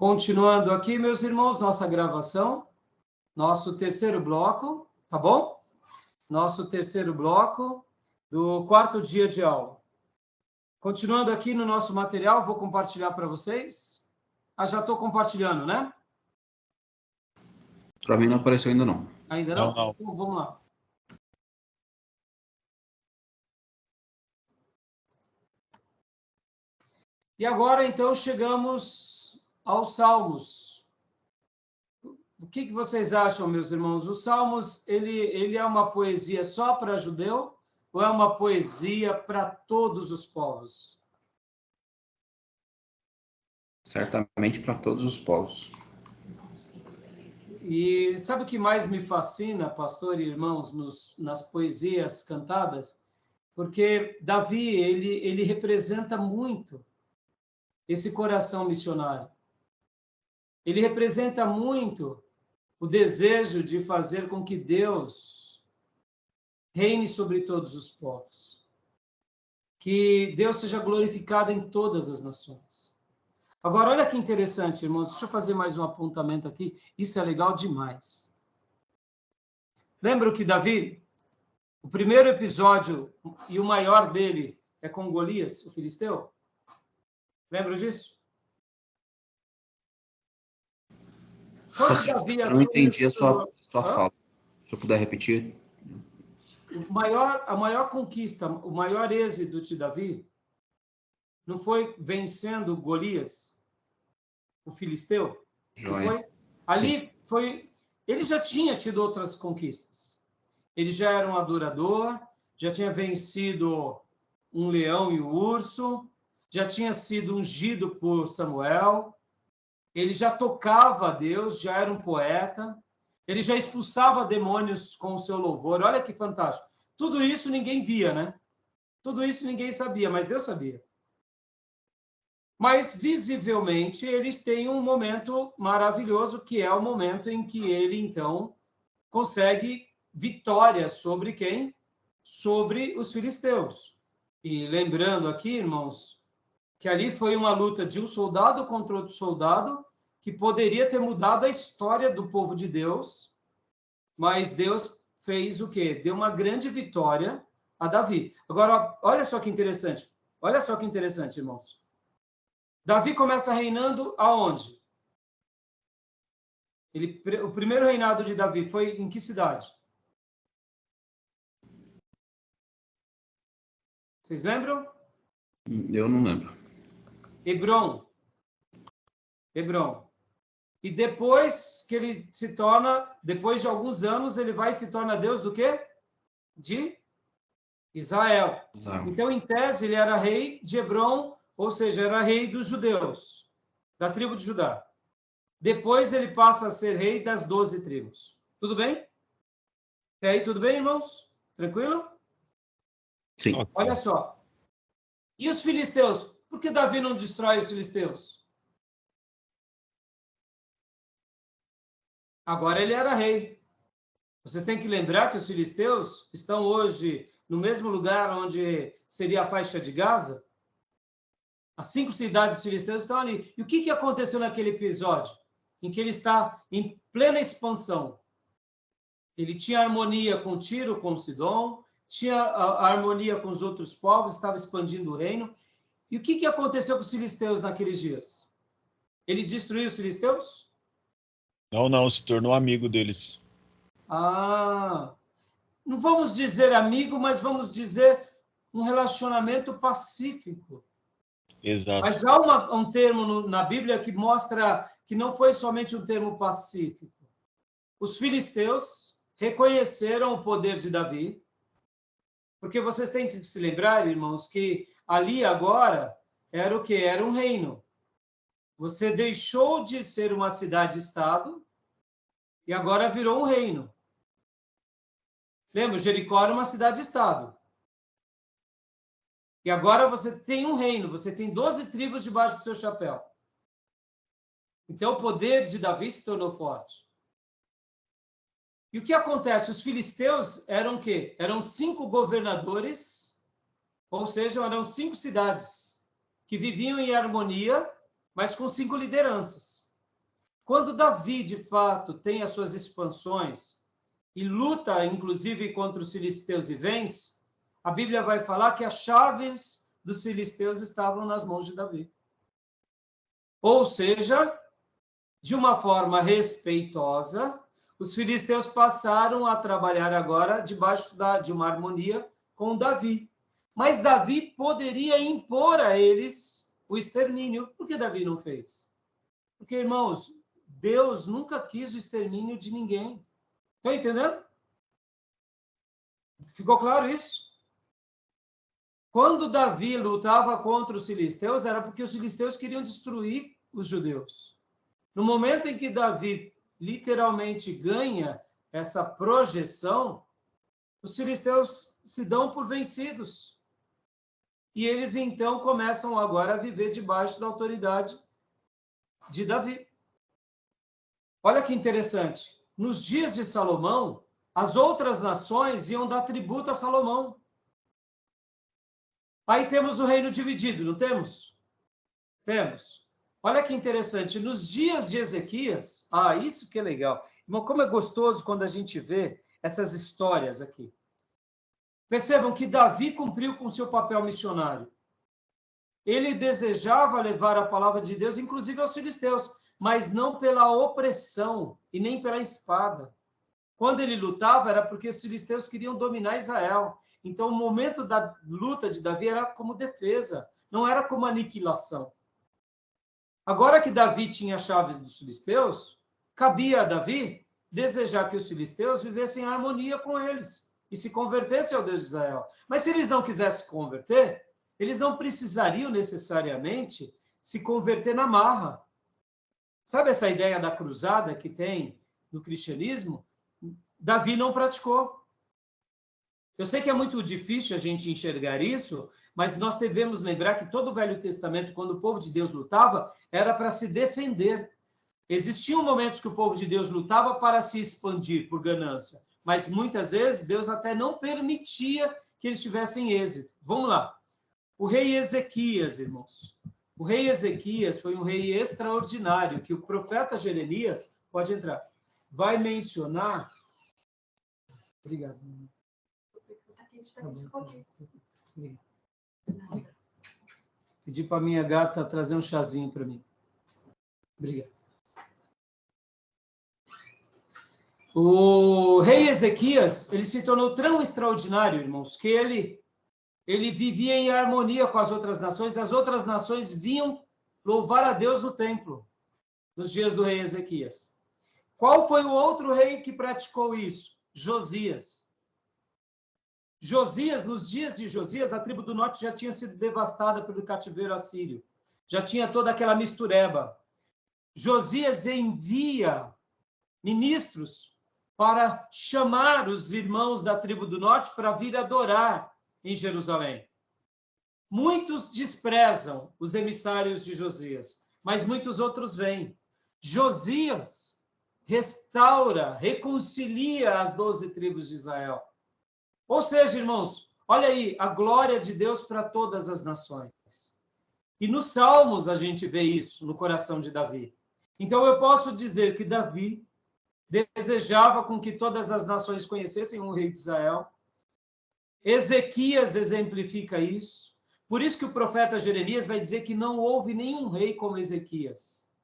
Continuando aqui, meus irmãos, nossa gravação, nosso terceiro bloco, tá bom? Nosso terceiro bloco do quarto dia de aula. Continuando aqui no nosso material, vou compartilhar para vocês. Já estou compartilhando, né? Para mim não apareceu ainda não. Ainda não? Não. Então, vamos lá. E agora, então, chegamos aos Salmos. O que vocês acham, meus irmãos? Os Salmos, ele é uma poesia só para judeu ou é uma poesia para todos os povos? Certamente para todos os povos. E sabe o que mais me fascina, pastor e irmãos, nas poesias cantadas? Porque Davi, ele representa muito esse coração missionário. Ele representa muito o desejo de fazer com que Deus reine sobre todos os povos. Que Deus seja glorificado em todas as nações. Agora, olha que interessante, irmãos. Deixa eu fazer mais um apontamento aqui. Isso é legal demais. Lembra que Davi, o primeiro episódio e o maior dele é com Golias, o filisteu? Lembra disso? Não entendi a sua fala. Se eu puder repetir. A maior conquista, o maior êxito de Davi não foi vencendo Golias, o filisteu? Não foi? Ali foi... Ele já tinha tido outras conquistas. Ele já era um adorador, já tinha vencido um leão e um urso, já tinha sido ungido por Samuel, ele já tocava a Deus, já era um poeta, ele já expulsava demônios com o seu louvor. Olha que fantástico. Tudo isso ninguém via, né? Tudo isso ninguém sabia, mas Deus sabia. Mas, visivelmente, ele tem um momento maravilhoso, que é o momento em que ele, então, consegue vitória sobre quem? Sobre os filisteus. E lembrando aqui, irmãos, que ali foi uma luta de um soldado contra outro soldado, que poderia ter mudado a história do povo de Deus, mas Deus fez o quê? Deu uma grande vitória a Davi. Agora, olha só que interessante. Olha só que interessante, irmãos. Davi começa reinando aonde? O primeiro reinado de Davi foi em que cidade? Vocês lembram? Eu não lembro. Hebrom. E depois que ele se torna, depois de alguns anos, ele vai e se torna Deus do quê? De Israel. Então, em tese, ele era rei de Hebrom, ou seja, era rei dos judeus, da tribo de Judá. Depois ele passa a ser rei das 12 tribos. Tudo bem? Até aí, tudo bem, irmãos? Tranquilo? Sim. Olha só. E os filisteus? Por que Davi não destrói os filisteus? Agora ele era rei. Vocês têm que lembrar que os filisteus estão hoje no mesmo lugar onde seria a faixa de Gaza. As 5 cidades filisteus estão ali. E o que aconteceu naquele episódio? Em que ele está em plena expansão. Ele tinha harmonia com Tiro, com Sidom, tinha a harmonia com os outros povos, estava expandindo o reino. E o que aconteceu com os filisteus naqueles dias? Ele destruiu os filisteus? Não, se tornou amigo deles. Não vamos dizer amigo, mas vamos dizer um relacionamento pacífico. Exato. Mas há um termo na Bíblia que mostra que não foi somente um termo pacífico. Os filisteus reconheceram o poder de Davi, porque vocês têm que se lembrar, irmãos, que ali agora era o quê? Era um reino. Você deixou de ser uma cidade-estado e agora virou um reino. Lembra, Jericó era uma cidade-estado. E agora você tem um reino, você tem 12 tribos debaixo do seu chapéu. Então o poder de Davi se tornou forte. E o que acontece? Os filisteus eram o quê? Eram 5 governadores, ou seja, eram 5 cidades que viviam em harmonia, mas com 5 lideranças. Quando Davi, de fato, tem as suas expansões e luta, inclusive, contra os filisteus e vence, a Bíblia vai falar que as chaves dos filisteus estavam nas mãos de Davi. Ou seja, de uma forma respeitosa, os filisteus passaram a trabalhar agora debaixo de uma harmonia com Davi. Mas Davi poderia impor a eles o extermínio. Por que Davi não fez? Porque, irmãos, Deus nunca quis o extermínio de ninguém. Estão entendendo? Ficou claro isso? Quando Davi lutava contra os filisteus, era porque os filisteus queriam destruir os judeus. No momento em que Davi literalmente ganha essa projeção, os filisteus se dão por vencidos. E eles, então, começam agora a viver debaixo da autoridade de Davi. Olha que interessante. Nos dias de Salomão, as outras nações iam dar tributo a Salomão. Aí temos o reino dividido, não temos? Temos. Olha que interessante. Nos dias de Ezequias, isso que é legal. Irmão, como é gostoso quando a gente vê essas histórias aqui. Percebam que Davi cumpriu com seu papel missionário. Ele desejava levar a palavra de Deus, inclusive aos filisteus, mas não pela opressão e nem pela espada. Quando ele lutava, era porque os filisteus queriam dominar Israel. Então, o momento da luta de Davi era como defesa, não era como aniquilação. Agora que Davi tinha as chaves dos filisteus, cabia a Davi desejar que os filisteus vivessem em harmonia com eles e se convertessem ao Deus de Israel. Mas se eles não quisessem se converter, eles não precisariam necessariamente se converter na marra. Sabe essa ideia da cruzada que tem no cristianismo? Davi não praticou. Eu sei que é muito difícil a gente enxergar isso, mas nós devemos lembrar que todo o Velho Testamento, quando o povo de Deus lutava, era para se defender. Existiam momentos que o povo de Deus lutava para se expandir por ganância, mas muitas vezes Deus até não permitia que eles tivessem êxito. Vamos lá. O rei Ezequias, irmãos. O rei Ezequias foi um rei extraordinário, que o profeta Jeremias, pode entrar, vai mencionar... Obrigado. Pedi para minha gata trazer um chazinho para mim. Obrigado. O rei Ezequias, ele se tornou tão extraordinário, irmãos, que ele vivia em harmonia com as outras nações vinham louvar a Deus no templo, nos dias do rei Ezequias. Qual foi o outro rei que praticou isso? Josias. Josias, nos dias de Josias, a tribo do norte já tinha sido devastada pelo cativeiro assírio. Já tinha toda aquela mistureba. Josias envia ministros para chamar os irmãos da tribo do norte para vir adorar em Jerusalém. Muitos desprezam os emissários de Josias, mas muitos outros vêm. Josias restaura, reconcilia as 12 tribos de Israel. Ou seja, irmãos, olha aí, a glória de Deus para todas as nações. E nos Salmos a gente vê isso, no coração de Davi. Então eu posso dizer que Davi desejava com que todas as nações conhecessem o rei de Israel. Ezequias exemplifica isso. Por isso que o profeta Jeremias vai dizer que não houve nenhum rei como Ezequias.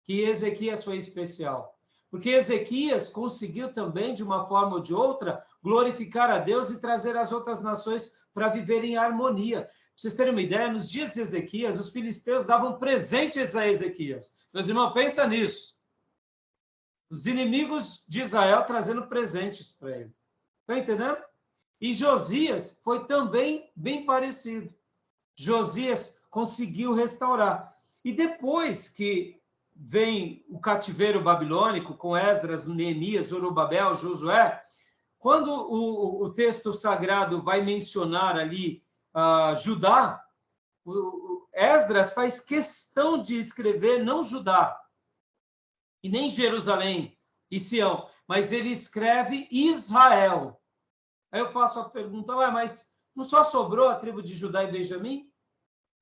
Que Ezequias foi especial. Porque Ezequias conseguiu também, de uma forma ou de outra, glorificar a Deus e trazer as outras nações para viverem em harmonia. Para vocês terem uma ideia, nos dias de Ezequias, os filisteus davam presentes a Ezequias. Meus irmãos, pensa nisso. Os inimigos de Israel trazendo presentes para ele. Estão entendendo? E Josias foi também bem parecido. Josias conseguiu restaurar. E depois que vem o cativeiro babilônico, com Esdras, Neemias, Zorobabel, Josué, quando o texto sagrado vai mencionar ali Judá, Esdras faz questão de escrever não Judá, e nem Jerusalém e Sião, mas ele escreve Israel. Aí eu faço a pergunta, mas não só sobrou a tribo de Judá e Benjamim?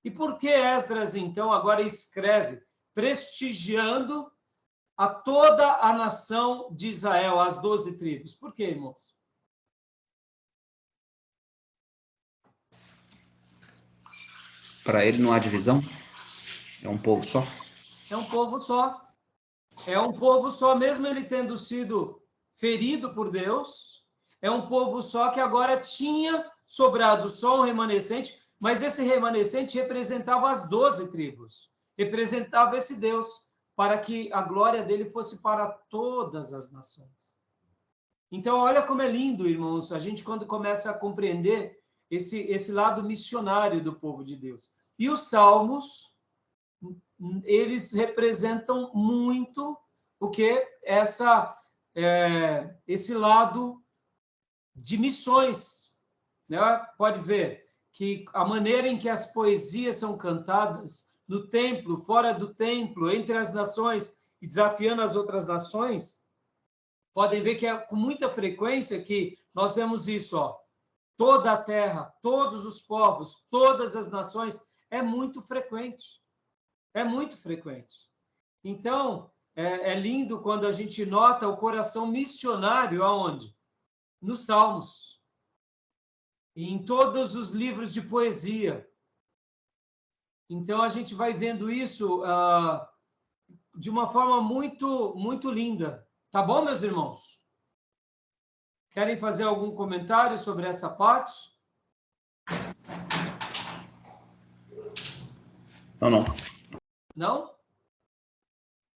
E por que Esdras, então, agora escreve, prestigiando a toda a nação de Israel, as 12 tribos. Por quê, irmãos? Para ele não há divisão? É um povo só? É um povo só. É um povo só, mesmo ele tendo sido ferido por Deus. É um povo só que agora tinha sobrado só um remanescente, mas esse remanescente representava as 12 tribos. Representava esse Deus, para que a glória dele fosse para todas as nações. Então, olha como é lindo, irmãos, a gente quando começa a compreender esse lado missionário do povo de Deus. E os salmos, eles representam muito o que esse lado de missões, né? Pode ver que a maneira em que as poesias são cantadas no templo, fora do templo, entre as nações e desafiando as outras nações, podem ver que é com muita frequência que nós vemos isso, ó, toda a terra, todos os povos, todas as nações, é muito frequente. É muito frequente. Então, é lindo quando a gente nota o coração missionário aonde? Nos Salmos. E em todos os livros de poesia. Então, a gente vai vendo isso de uma forma muito, muito linda. Tá bom, meus irmãos? Querem fazer algum comentário sobre essa parte? Não. Não?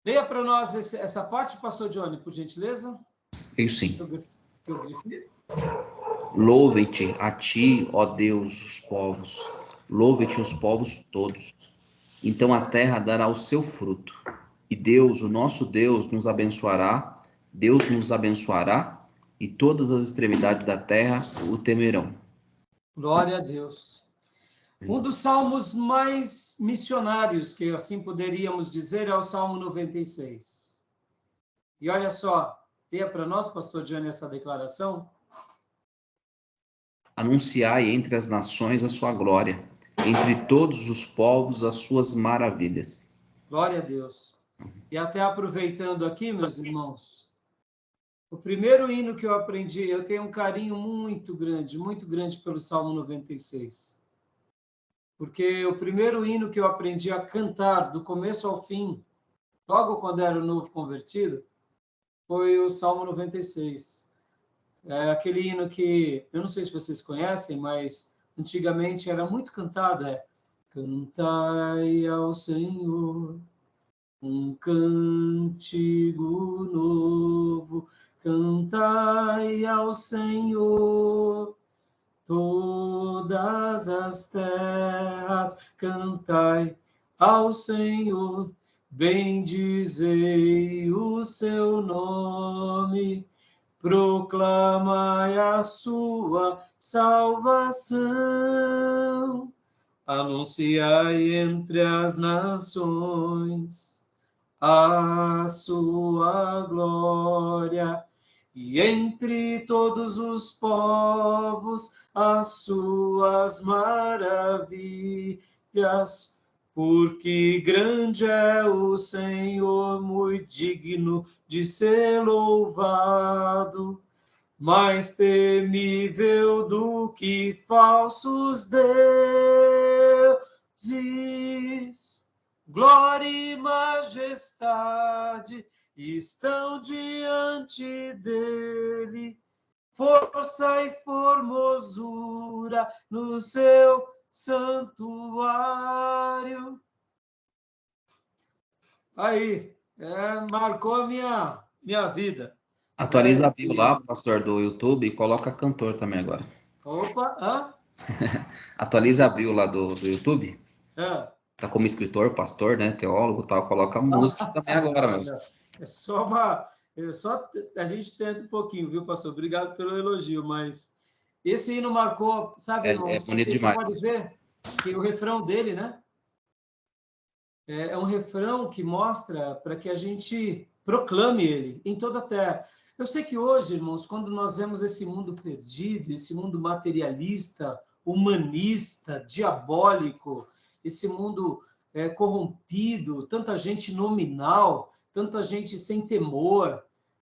Leia para nós essa parte, pastor Johnny, por gentileza. Eu sim. Eu grifei. Louve-te a ti, ó Deus, os povos. Louve-te os povos todos. Então a terra dará o seu fruto. E Deus, o nosso Deus, nos abençoará. Deus nos abençoará. E todas as extremidades da terra o temerão. Glória a Deus. Um dos salmos mais missionários, que assim poderíamos dizer, é o Salmo 96. E olha só, leia para nós, pastor Johnny, essa declaração. Anunciai entre as nações a sua glória, entre todos os povos as suas maravilhas. Glória a Deus. E até aproveitando aqui, meus irmãos, o primeiro hino que eu aprendi, eu tenho um carinho muito grande pelo Salmo 96. Porque o primeiro hino que eu aprendi a cantar, do começo ao fim, logo quando era o novo convertido, foi o Salmo 96. É aquele hino que, eu não sei se vocês conhecem, mas antigamente era muito cantado, Cantai ao Senhor um cântico novo, cantai ao Senhor todas as terras, cantai ao Senhor, bendizei o seu nome, proclamai a sua salvação, anunciai entre as nações a sua glória, e entre todos os povos as suas maravilhas, porque grande é o Senhor, muito digno de ser louvado, mais temível do que falsos deuses. Glória e majestade estão diante dele, força e formosura no seu santuário. Aí, marcou a minha vida. Atualiza a bio lá, pastor, do YouTube, e coloca cantor também agora. Opa, Atualiza a bio lá do YouTube. Tá como escritor, pastor, né, teólogo e tal, coloca música também agora, meu. É só a gente tenta um pouquinho, viu, pastor? Obrigado pelo elogio, mas esse hino marcou, sabe, irmãos? É bonito você demais. pode ver que o refrão dele, né? É um refrão que mostra para que a gente proclame ele em toda a terra. Eu sei que hoje, irmãos, quando nós vemos esse mundo perdido, esse mundo materialista, humanista, diabólico, esse mundo corrompido, tanta gente nominal, tanta gente sem temor.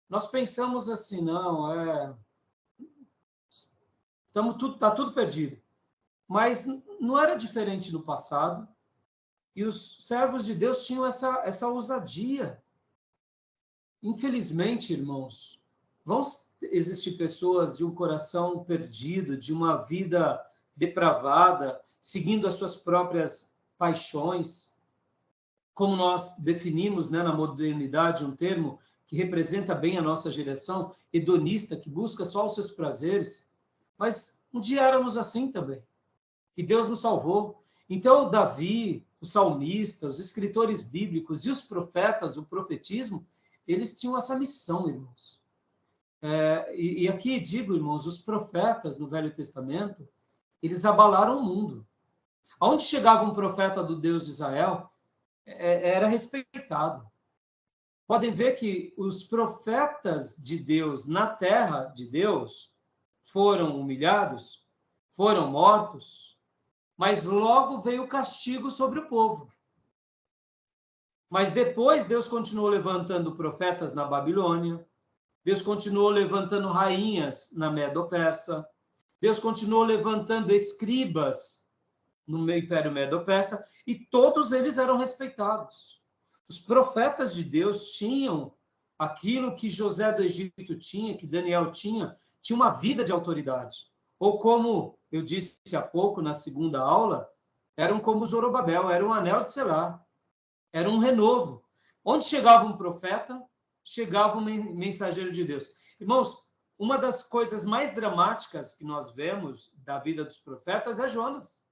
Nós pensamos assim, não, tá tudo perdido. Mas não era diferente no passado, e os servos de Deus tinham essa ousadia. Infelizmente, irmãos, vão existir pessoas de um coração perdido, de uma vida depravada, seguindo as suas próprias paixões, como nós definimos, né, na modernidade, um termo que representa bem a nossa geração, hedonista, que busca só os seus prazeres. Mas um dia éramos assim também, e Deus nos salvou. Então, Davi, os salmistas, os escritores bíblicos e os profetas, o profetismo, eles tinham essa missão, irmãos. E aqui digo, irmãos, os profetas no Velho Testamento, eles abalaram o mundo. Aonde chegava um profeta do Deus de Israel, era respeitado. Podem ver que os profetas de Deus na terra de Deus foram humilhados, foram mortos, mas logo veio o castigo sobre o povo. Mas depois Deus continuou levantando profetas na Babilônia, Deus continuou levantando rainhas na Medo-Persa, Deus continuou levantando escribas no Império Medo-Persa, e todos eles eram respeitados. Os profetas de Deus tinham aquilo que José do Egito tinha, que Daniel tinha uma vida de autoridade. Ou como eu disse há pouco na segunda aula, eram como Zorobabel, era um anel de selar, era um renovo. Onde chegava um profeta, chegava um mensageiro de Deus. Irmãos, uma das coisas mais dramáticas que nós vemos da vida dos profetas é Jonas.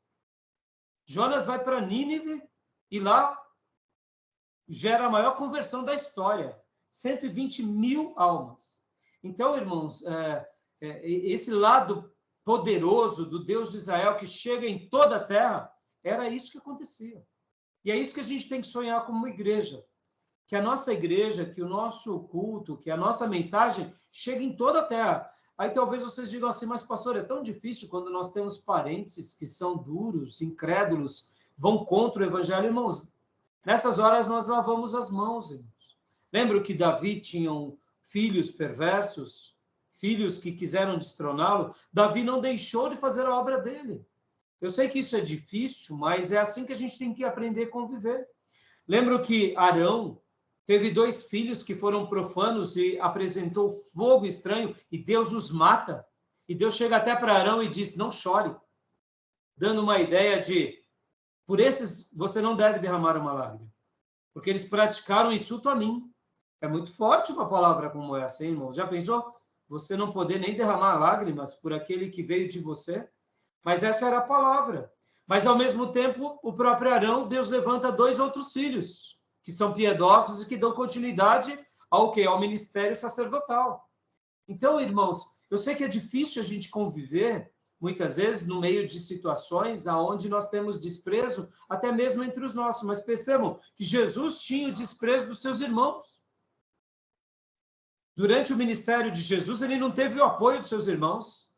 Jonas vai para Nínive e lá gera a maior conversão da história. 120 mil almas. Então, irmãos, esse lado poderoso do Deus de Israel que chega em toda a terra, era isso que acontecia. E é isso que a gente tem que sonhar como igreja. Que a nossa igreja, que o nosso culto, que a nossa mensagem chegue em toda a terra. Aí talvez vocês digam assim, mas pastor, é tão difícil quando nós temos parentes que são duros, incrédulos, vão contra o evangelho. Irmãos, nessas horas nós lavamos as mãos, irmãos. Lembra que Davi tinha filhos perversos, filhos que quiseram destroná-lo? Davi não deixou de fazer a obra dele. Eu sei que isso é difícil, mas é assim que a gente tem que aprender a conviver. Lembra que Arão teve 2 filhos que foram profanos e apresentou fogo estranho e Deus os mata. E Deus chega até para Arão e diz, não chore, dando uma ideia de, por esses você não deve derramar uma lágrima, porque eles praticaram insulto a mim. É muito forte uma palavra como essa, hein, irmão? Já pensou? Você não poder nem derramar lágrimas por aquele que veio de você? Mas essa era a palavra. Mas, ao mesmo tempo, o próprio Arão, Deus levanta 2 outros filhos, que são piedosos e que dão continuidade ao quê? Ao ministério sacerdotal. Então, irmãos, eu sei que é difícil a gente conviver, muitas vezes, no meio de situações onde nós temos desprezo, até mesmo entre os nossos, mas percebam que Jesus tinha o desprezo dos seus irmãos. Durante o ministério de Jesus, ele não teve o apoio dos seus irmãos,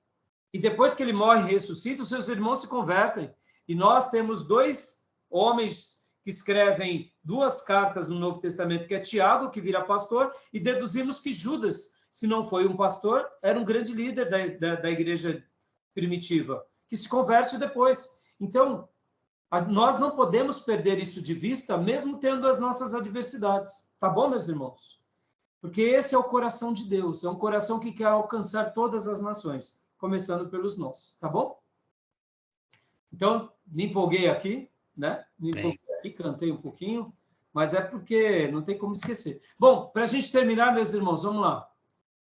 e depois que ele morre e ressuscita, os seus irmãos se convertem. E nós temos 2 homens que escrevem 2 cartas no Novo Testamento, que é Tiago, que vira pastor, e deduzimos que Judas, se não foi um pastor, era um grande líder da igreja primitiva, que se converte depois. Então, nós não podemos perder isso de vista, mesmo tendo as nossas adversidades. Tá bom, meus irmãos? Porque esse é o coração de Deus, é um coração que quer alcançar todas as nações, começando pelos nossos, tá bom? Então, me empolguei aqui, né? Me empolguei aqui, cantei um pouquinho, mas é porque não tem como esquecer. Bom, para a gente terminar, meus irmãos, vamos lá.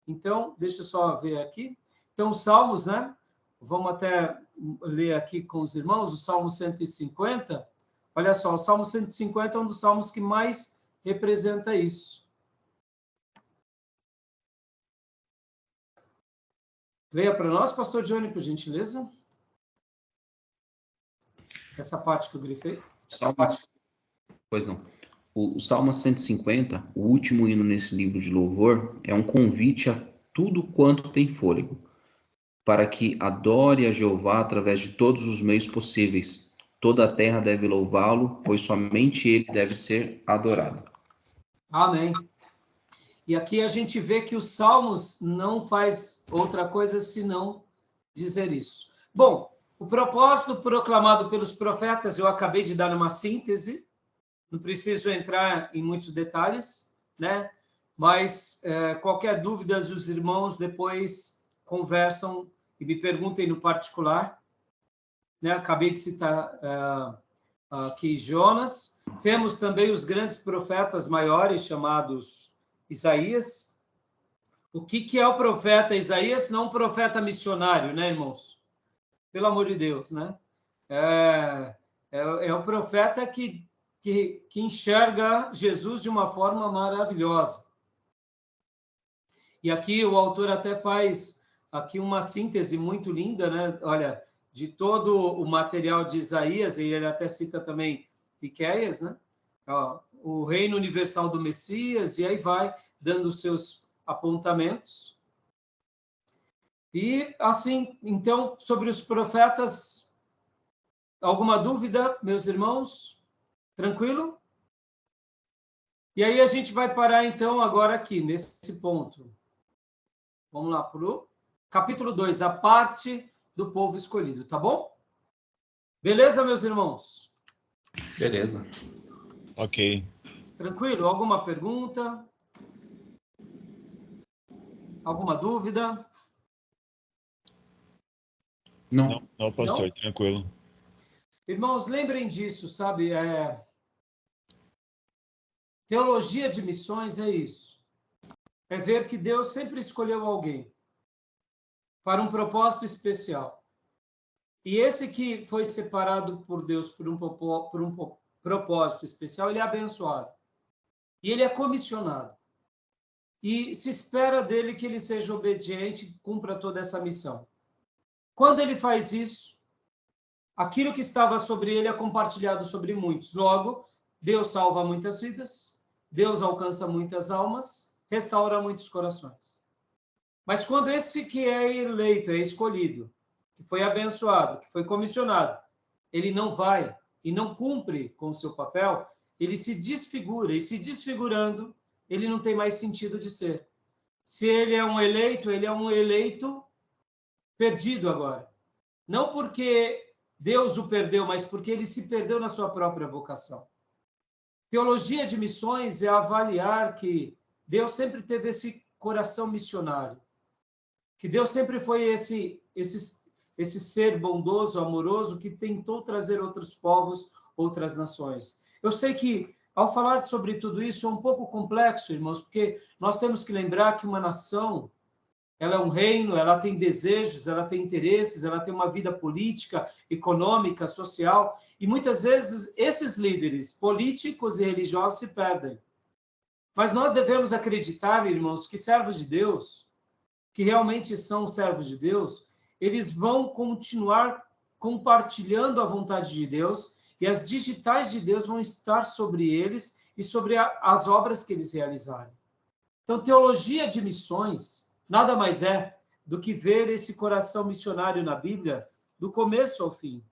Então, deixa eu só ver aqui. Então, os Salmos, né? Vamos até ler aqui com os irmãos, o Salmo 150. Olha só, o Salmo 150 é um dos salmos que mais representa isso. Leia para nós, pastor Johnny, por gentileza. Essa parte que eu grifei. Pois não. O Salmo 150, o último hino nesse livro de louvor, é um convite a tudo quanto tem fôlego, para que adore a Jeová através de todos os meios possíveis. Toda a terra deve louvá-lo, pois somente ele deve ser adorado. Amém. E aqui a gente vê que os Salmos não faz outra coisa senão dizer isso. Bom, o propósito proclamado pelos profetas, eu acabei de dar uma síntese, não preciso entrar em muitos detalhes, né? Mas qualquer dúvida, os irmãos depois conversam e me perguntem no particular, né? Acabei de citar aqui Jonas. Temos também os grandes profetas maiores, chamados Isaías. O que é o profeta Isaías? Não um profeta missionário, né, irmãos? Pelo amor de Deus, né? É o profeta que enxerga Jesus de uma forma maravilhosa. E aqui o autor até faz aqui uma síntese muito linda, né? Olha, de todo o material de Isaías, e ele até cita também Miqueias, né? Ó, o reino universal do Messias, e aí vai dando os seus apontamentos. E assim, então, sobre os profetas, alguma dúvida, meus irmãos? Tranquilo? E aí a gente vai parar, então, agora aqui, nesse ponto. Vamos lá para o capítulo 2, a parte do povo escolhido, tá bom? Beleza, meus irmãos? Beleza. Ok. Tranquilo? Alguma pergunta? Alguma dúvida? Não. Não, pastor, Não? tranquilo. Irmãos, lembrem disso, sabe? Teologia de missões é isso. É ver que Deus sempre escolheu alguém para um propósito especial. E esse que foi separado por Deus por um propósito especial, ele é abençoado. E ele é comissionado. E se espera dele que ele seja obediente e cumpra toda essa missão. Quando ele faz isso, aquilo que estava sobre ele é compartilhado sobre muitos. Logo, Deus salva muitas vidas, Deus alcança muitas almas, restaura muitos corações. Mas quando esse que é eleito, é escolhido, que foi abençoado, que foi comissionado, ele não vai e não cumpre com o seu papel, ele se desfigura, e se desfigurando, ele não tem mais sentido de ser. Se ele é um eleito perdido agora. Não porque Deus o perdeu, mas porque ele se perdeu na sua própria vocação. Teologia de missões é avaliar que Deus sempre teve esse coração missionário, que Deus sempre foi esse ser bondoso, amoroso, que tentou trazer outros povos, outras nações. Eu sei que, ao falar sobre tudo isso, é um pouco complexo, irmãos, porque nós temos que lembrar que uma nação, ela é um reino, ela tem desejos, ela tem interesses, ela tem uma vida política, econômica, social, e muitas vezes esses líderes políticos e religiosos se perdem. Mas nós devemos acreditar, irmãos, que servos de Deus, que realmente são servos de Deus, eles vão continuar compartilhando a vontade de Deus e as digitais de Deus vão estar sobre eles e sobre as obras que eles realizarem. Então, teologia de missões nada mais é do que ver esse coração missionário na Bíblia do começo ao fim.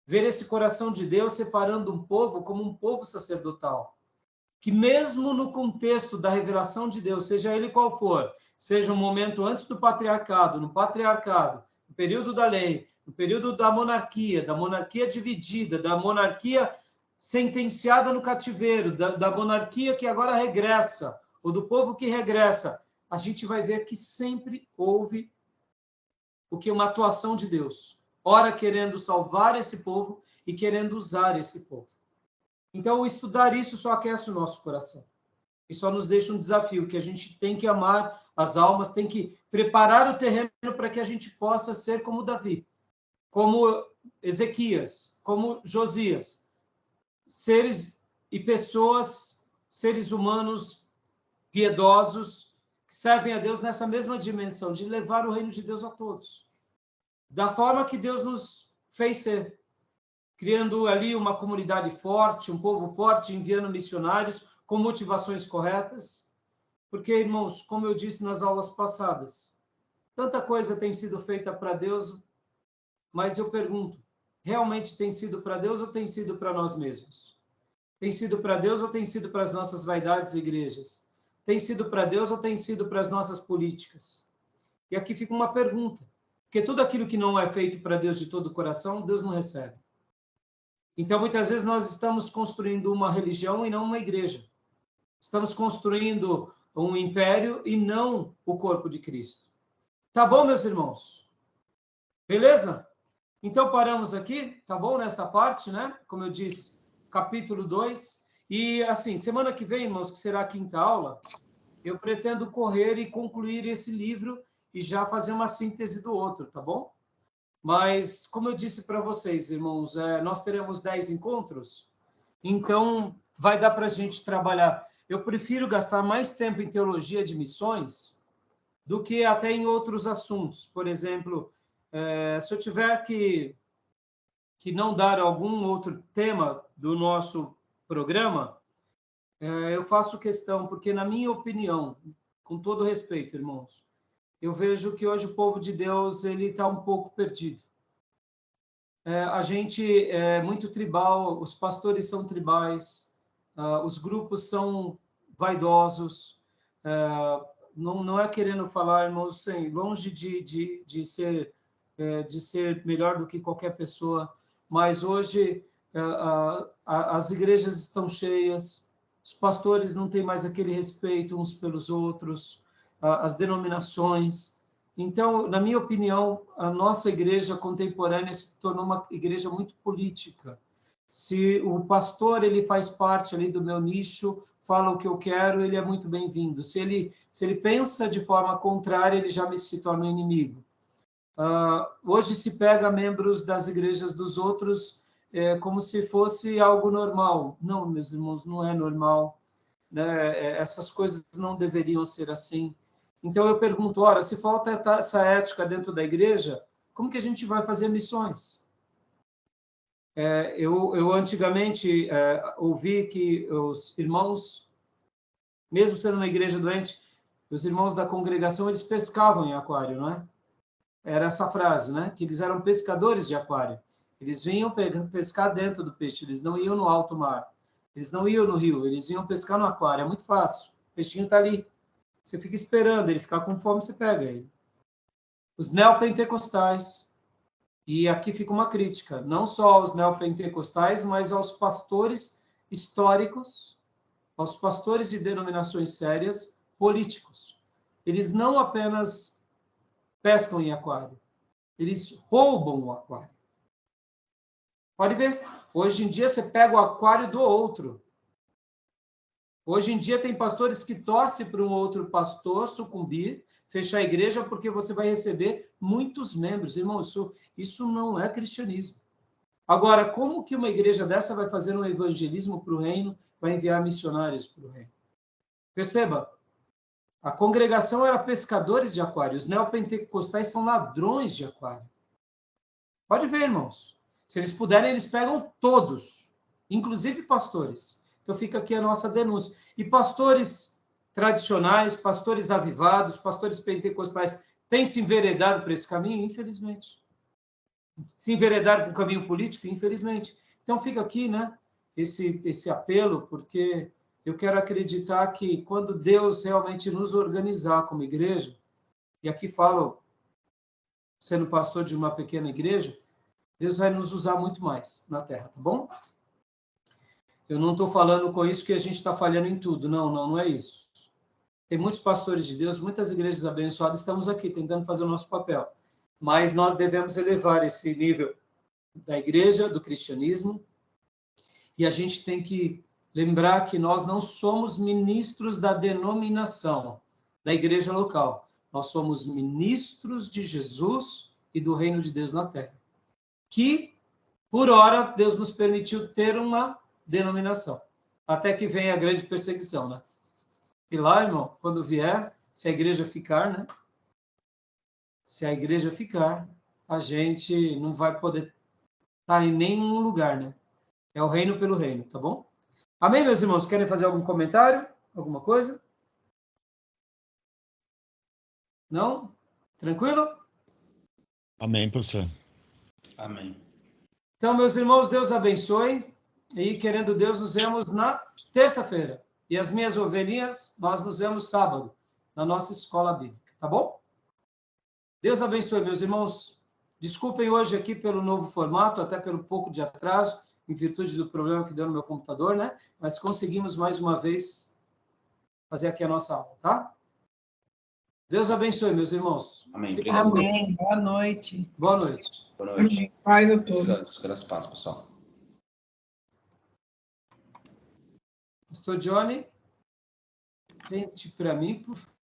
Ver esse coração de Deus separando um povo como um povo sacerdotal. Que mesmo no contexto da revelação de Deus, seja ele qual for, seja um momento antes do patriarcado, no patriarcado, no período da lei, no período da monarquia dividida, da monarquia sentenciada no cativeiro, da monarquia que agora regressa, ou do povo que regressa, a gente vai ver que sempre houve uma atuação de Deus, ora querendo salvar esse povo e querendo usar esse povo. Então, estudar isso só aquece o nosso coração. E só nos deixa um desafio, que a gente tem que amar as almas, tem que preparar o terreno para que a gente possa ser como Davi, como Ezequias, como Josias. Seres e pessoas, seres humanos piedosos, que servem a Deus nessa mesma dimensão, de levar o reino de Deus a todos. Da forma que Deus nos fez ser. Criando ali uma comunidade forte, um povo forte, enviando missionários com motivações corretas. Porque, irmãos, como eu disse nas aulas passadas, tanta coisa tem sido feita para Deus, mas eu pergunto, realmente tem sido para Deus ou tem sido para nós mesmos? Tem sido para Deus ou tem sido para as nossas vaidades e igrejas? Tem sido para Deus ou tem sido para as nossas políticas? E aqui fica uma pergunta. Porque tudo aquilo que não é feito para Deus de todo o coração, Deus não recebe. Então, muitas vezes, nós estamos construindo uma religião e não uma igreja. Estamos construindo um império e não o corpo de Cristo. Tá bom, meus irmãos? Beleza? Então, paramos aqui, tá bom? Nessa parte, né? Como eu disse, capítulo 2. E, assim, semana que vem, irmãos, que será a quinta aula, eu pretendo correr e concluir esse livro e já fazer uma síntese do outro, tá bom? Mas, como eu disse para vocês, irmãos, nós teremos 10 encontros, então vai dar para a gente trabalhar. Eu prefiro gastar mais tempo em teologia de missões do que até em outros assuntos. Por exemplo, se eu tiver que não dar algum outro tema do nosso programa, eu faço questão, porque, na minha opinião, com todo respeito, irmãos, eu vejo que hoje o povo de Deus ele está um pouco perdido. A gente é muito tribal, os pastores são tribais, os grupos são vaidosos, não é querendo falar, irmãos, longe de ser melhor do que qualquer pessoa, mas hoje as igrejas estão cheias, os pastores não têm mais aquele respeito uns pelos outros, as denominações. Então, na minha opinião, a nossa igreja contemporânea se tornou uma igreja muito política. Se o pastor ele faz parte ali do meu nicho, fala o que eu quero, ele é muito bem-vindo. Se ele pensa de forma contrária, ele já se torna um inimigo. Hoje se pega membros das igrejas dos outros como se fosse algo normal. Não, meus irmãos, não é normal. Né? Essas coisas não deveriam ser assim. Então eu pergunto, ora, se falta essa ética dentro da igreja, como que a gente vai fazer missões? Eu antigamente ouvi que os irmãos, mesmo sendo uma igreja doente, os irmãos da congregação, eles pescavam em aquário, não é? Era essa frase, né? Que eles eram pescadores de aquário. Eles vinham pescar dentro do peixe, eles não iam no alto mar, eles não iam no rio, eles iam pescar no aquário. É muito fácil, o peixinho está ali. Você fica esperando, ele ficar com fome, você pega ele. Os neopentecostais, e aqui fica uma crítica, não só aos neopentecostais, mas aos pastores históricos, aos pastores de denominações sérias, políticos. Eles não apenas pescam em aquário, eles roubam o aquário. Pode ver, hoje em dia você pega o aquário do outro. Hoje em dia tem pastores que torcem para um outro pastor sucumbir, fechar a igreja, porque você vai receber muitos membros. Irmão, isso não é cristianismo. Agora, como que uma igreja dessa vai fazer um evangelismo para o reino, vai enviar missionários para o reino? Perceba, a congregação era pescadores de aquário, os neopentecostais são ladrões de aquário. Pode ver, irmãos. Se eles puderem, eles pegam todos, inclusive pastores. Então fica aqui a nossa denúncia. E pastores tradicionais, pastores avivados, pastores pentecostais, têm se enveredado para esse caminho? Infelizmente. Se enveredaram para o caminho político? Infelizmente. Então fica aqui, né, esse apelo, porque eu quero acreditar que quando Deus realmente nos organizar como igreja, e aqui falo, sendo pastor de uma pequena igreja, Deus vai nos usar muito mais na terra, tá bom? Eu não estou falando com isso que a gente está falhando em tudo. Não é isso. Tem muitos pastores de Deus, muitas igrejas abençoadas, estamos aqui tentando fazer o nosso papel. Mas nós devemos elevar esse nível da igreja, do cristianismo, e a gente tem que lembrar que nós não somos ministros da denominação, da igreja local. Nós somos ministros de Jesus e do reino de Deus na terra. Que, por hora, Deus nos permitiu ter uma denominação, até que venha a grande perseguição, né? E lá, irmão, quando vier, se a igreja ficar, né? Se a igreja ficar, a gente não vai poder estar em nenhum lugar, né? É o reino pelo reino, tá bom? Amém, meus irmãos? Querem fazer algum comentário? Alguma coisa? Não? Tranquilo? Amém, professor. Amém. Então, meus irmãos, Deus abençoe. E, querendo Deus, nos vemos na terça-feira. E as minhas ovelhinhas, nós nos vemos sábado, na nossa escola bíblica. Tá bom? Deus abençoe, meus irmãos. Desculpem hoje aqui pelo novo formato, até pelo pouco de atraso, em virtude do problema que deu no meu computador, né? Mas conseguimos mais uma vez fazer aqui a nossa aula, tá? Deus abençoe, meus irmãos. Amém. Obrigado. Amém. Boa noite. Boa noite. Boa noite. Amém. Paz a todos. Descanso, graças a paz, pessoal. Pastor Johnny, frente para mim, por favor.